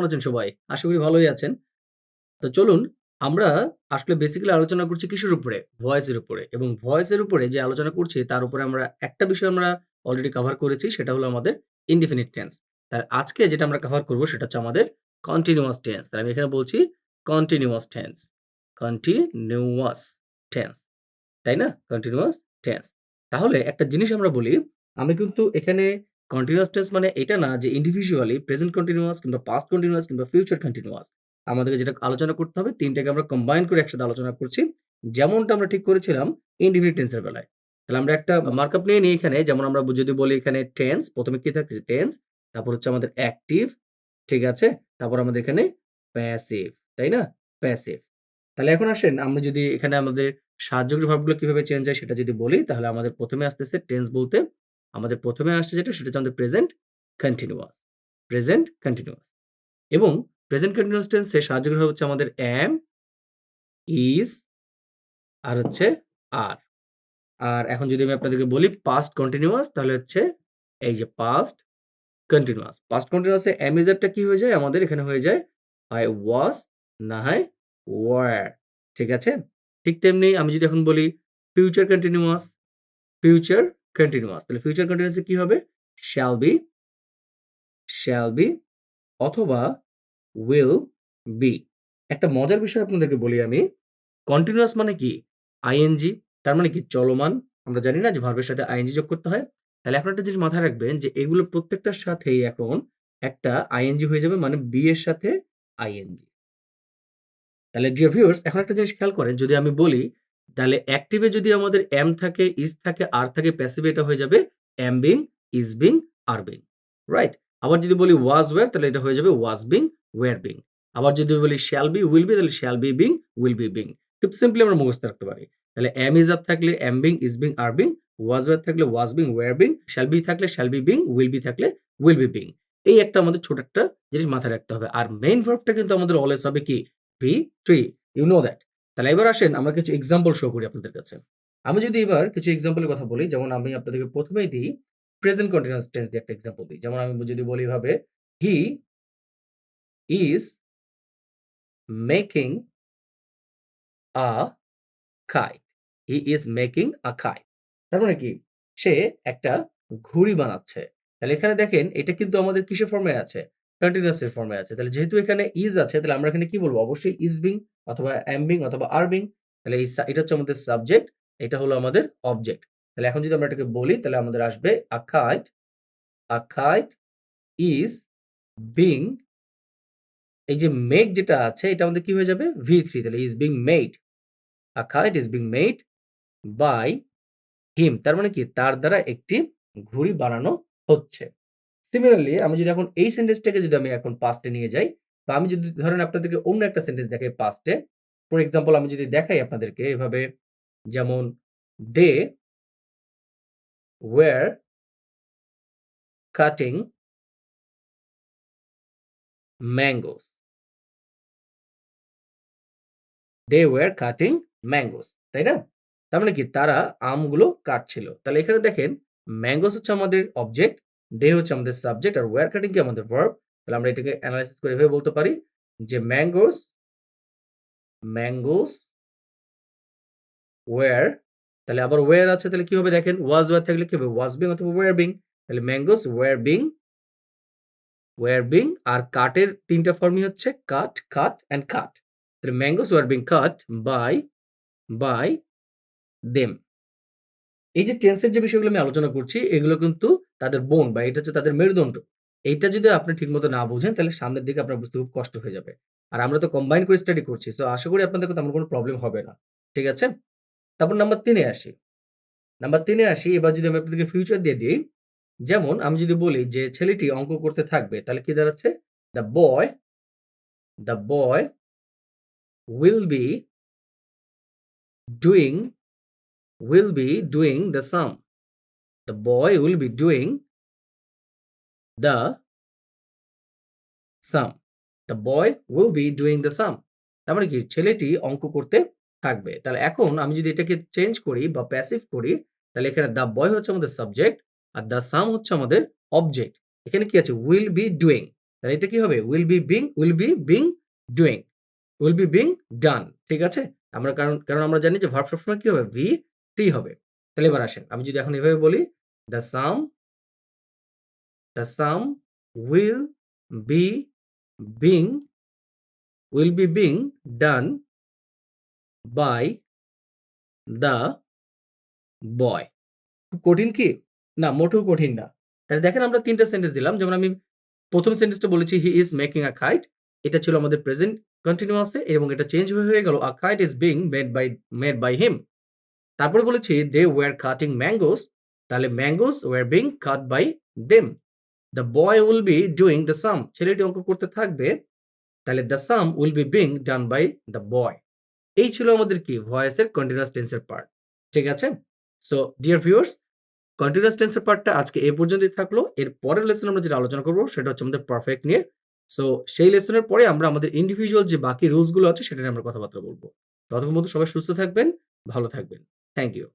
কেমন আছেন সবাই? আশা করি ভালোই আছেন। তো চলুন আমরা আসলে বেসিক্যালি আলোচনা করছি কিসের উপরে? ভয়েসের উপরে এবং ভয়েসের উপরে যে আলোচনা করছি তার উপরে আমরা একটা বিষয় আমরা অলরেডি কভার করেছি সেটা হলো আমাদের ইনডিফিনিট টেন্স। তার আজকে যেটা আমরা কভার করব সেটা হচ্ছে আমাদের কন্টিনিউয়াস টেন্স। তাহলে আমি এখানে বলছি কন্টিনিউয়াস টেন্স। Continuous tense. তাই না? Continuous tense. তাহলে একটা জিনিস আমরা বলি, আমি কিন্তু এখানে কন্টিনিউয়াস টেন্স মানে এটা না যে ইন্ডিভিজুয়ালি প্রেজেন্ট কন্টিনিউয়াস কিংবা পাস্ট কন্টিনিউয়াস কিংবা ফিউচার কন্টিনিউয়াস। আমাদেরকে যেটা আলোচনা করতে হবে ৩ টাকে আমরা কম্বাইন করে একসাথে আলোচনা করছি। যেমনটা আমরা ঠিক করেছিলাম ইনডিফিনিট টেন্সের বেলায়। তাহলে আমরা একটা মার্কআপ নিয়ে নিই এখানে। যেমন আমরা যদি বলি এখানে টেন্স, ১ম এ কি থাকছে? টেন্স, তারপর হচ্ছে আমাদের অ্যাক্টিভ, ঠিক আছে? তারপর আমাদের এখানে প্যাসিভ, তাই না? প্যাসিভ। তাহলে এখন আসেন আমরা যদি এখানে আমাদের সাহায্যকারী ভার্বগুলো কিভাবে চেঞ্জ হয় সেটা যদি বলি, তাহলে আমাদের ১ম এ আসতেছে টেন্স বলতে আমাদের ১ম এ আসছে যেটা সেটা হচ্ছে আমাদের প্রেজেন্ট কন্টিনিউয়াস। প্রেজেন্ট কন্টিনিউয়াস এবং প্রেজেন্ট কন্টিনিউয়াস টেন্সে সাহায্যকারী ভার্ব হচ্ছে আমাদের am, is আর হচ্ছে are। আর এখন যদি আমি আপনাদেরকে বলি পাস্ট কন্টিনিউয়াস তাহলে হচ্ছে এই যে past continuous. Past continuous A am is are টা কি হয়ে যায়? আমাদের এখানে হয়ে যায় হয় was না হয় were। ঠিক আছে? ঠিক তেমনি আমি যদি এখন বলি ফিউচার কন্টিনিউয়াস, ফিউচার কন্টিনিউয়াস তাহলে ফিউচার কন্টিনিউয়াস এ কি হবে? shall be অথবা will be। একটা মজার বিষয় আপনাদেরকে বলি আমি। কন্টিনিউয়াস মানে কি? আইএনজি তার মানে কি চলমান। আমরা জানি না যে ভার্বের সাথে আইএনজি যোগ করতে হয়। তাহলে এখন একটা জিনিস মাথায় রাখবেন যে এগুলো প্রত্যেকটার সাথেই এখন একটা আইএনজি হয়ে যাবে মানে বি এর সাথে আইএনজি। তাহলে ডিয়ার ভিউয়ার্স এখন একটা জিনিস খেয়াল করেন যদি আমি বলি তাহলে অ্যাক্টিভে যদি আমাদের am থাকে, is থাকে, are থাকে প্যাসিভে এটা হয়ে যাবে am being, is being, are being। Right? আবার যদি বলি was were তাহলে এটা হয়ে যাবে was being, were being। আবার যদি বলি shall be, will be তাহলে shall be being, will be being। খুব সিম্পলি আমরা মুখস্থ রাখতে পারি। তাহলে am is are থাকলে am being, is being, are being, was were থাকলে was being, were being, shall be থাকলে shall be being, will be থাকলে will be being। এই একটা আমাদের ছোট একটা জিনিস মাথায় রাখতে হবে। আর মেইন ভার্বটা কিন্তু আমাদের অলওয়েজ হবে কি? V3 you know that. তাহলে এবার আসেন আমরা কিছু এক্সাম্পল শো করি আপনাদের কাছে। আমি যদি এবার কিছু এক্সাম্পল এর কথা বলি, যেমন আমি আপনাদেরকে ১ম এই দিই প্রেজেন্ট কন্টিনিউয়াস টেন্স দিয়ে একটা এক্সাম্পল দিই। যেমন আমি যদি বলি এভাবে, he is making a kite. He is making a kite. তার মানে কি? সে একটা ঘুড়ি বানাচ্ছে। তাহলে এখানে দেখেন এটা কিন্তু আমাদের কিসের ফর্মে আছে? কন্টিনিউয়াস এর ফর্মে আছে। তাহলে যেহেতু এখানে ইস আছে তাহলে আমরা এখানে কি বলব? অবশ্যই ইস বিং অথবা am being অথবা are being। তাহলে এটা হচ্ছে আমাদের সাবজেক্ট, এটা হলো আমাদের অবজেক্ট। তাহলে এখন যদি আমরা এটাকে বলি তাহলে আমাদের আসবে a kite is being এই যে মেক যেটা আছে এটা আমাদের কি হয়ে যাবে? V3 তাহলে is being made। A kite is being made by him তার মানে কি? তার দ্বারা একটি ঘুড়ি বানানো হচ্ছে। সিমিলারলি আমি যদি এখন এই সেন্টেন্সটাকে যদি আমি এখন পাস্ট এ নিয়ে যাই বা আমি যদি ধরেন আপনাদেরকে অন্য একটা সেন্টেন্স দেখাই পাস্ট এ। ফর এক্সাম্পল আমি যদি দেখাই আপনাদেরকে এভাবে যেমন they were cutting mangoes. They were cutting mangoes. তাই না? তার মানে কি? তারা আমগুলো কাটছিল। তাহলে এখানে দেখেন ম্যাঙ্গোস হচ্ছে আমাদের অবজেক্ট, দে হচ্ছে আমাদের সাবজেক্ট আর ওয়্যার কাটিং কি আমাদের ভার্ব। তাহলে আমরা এটাকে এনালাইসিস করে এভাবে বলতে পারি যে ম্যাঙ্গোস ওয়্যার তাহলে আবার ওয়্যার আছে তাহলে কি হবে দেখেন ওয়াজ ওয়্যার থাকলে কি হবে? ওয়াজ বিং অথবা ওয়্যার বিং। তাহলে ম্যাঙ্গোস ওয়্যার বিং আর কাটের ৩ টা ফর্মই হচ্ছে কাট অ্যান্ড কাট। তাহলে mangoes were being cut by them. এই যে টেন্সের যে বিষয়গুলো আমি আলোচনা করছি এগুলো কিন্তু তাদের বোন বা এটা হচ্ছে তাদের মেরুদণ্ড। এইটা যদি আপনি ঠিকমতো না বুঝেন তাহলে সামনের দিকে আপনার বুঝতে খুব কষ্ট হয়ে যাবে। আর আমরা তো কম্বাইন করে স্টাডি করছি। সো আশা করি আপনাদের তেমন কোনো প্রবলেম হবে না। ঠিক আছে? তারপর নাম্বার ৩ এ আসি। নাম্বার ৩ এ আসি। এবার যদি আমি আপনাদেরকে ফিউচার দিয়ে দিই। যেমন আমি যদি বলি যে ছেলেটি অঙ্ক করতে থাকবে তাহলে কি দাঁড়াচ্ছে? The boy will be doing the same. The boy will be doing the same. The boy will be doing the same. তার মানে কি? ছেলেটি অঙ্ক করতে থাকবে। তাহলে এখন আমি যদি এটাকে চেঞ্জ করি বা প্যাসিভ করি তাহলে এখানে দ্য বয় হচ্ছে আমাদের সাবজেক্ট আর দ্য সাম হচ্ছে আমাদের অবজেক্ট। এখানে কি আছে? Will be doing. তাহলে এটা কি হবে? will be being doing, will be being done, ঠিক আছে? কারণ আমরা জানি যে ভার্ব সবসময় কি হবে? VT হবে। তাহলে এবার আসেন। আমি যদি এখন এভাবে বলি, the sum will be being done by the boy. খুব কঠিন কি? না, মোটেও কঠিন না। তাহলে দেখেন আমরা ৩ টা সেন্টেন্স দিলাম। যেমন আমি ১ম সেন্টেন্সটা বলেছি, "He is making a kite." এটা ছিল আমাদের প্রেজেন্ট কন্টিনিউয়াস এ এবং এটা চেঞ্জ হয়ে গেল, "A kite is being made by him." তারপরে বলেছি, "They were cutting mangoes." তাহলে mangoes were being cut by them. The boy will be doing the sum. ছেলেটি অঙ্ক করতে থাকবে। তাহলে the sum will be being done by the boy. এই ছিল আমাদের কি? ভয়েসের কন্টিনিউয়াস টেন্সের পার্ট। ঠিক আছে? সো ডিয়ার ভিউয়ার্স, কন্টিনিউয়াস টেন্সের পার্টটা আজকে এ পর্যন্তই থাকলো। এর পরের লেসনে আমরা যেটা আলোচনা করব সেটা হচ্ছে আমাদের পারফেক্ট নিয়ে। সো সেই লেসনের পরে আমরা আমাদের ইন্ডিভিজুয়াল যে বাকি রুলস গুলো আছে সেটা নিয়ে আমরা কথাবার্তা বলব। ততক্ষণ পর্যন্ত সবাই সুস্থ থাকবেন, ভালো থাকবেন। Thank you.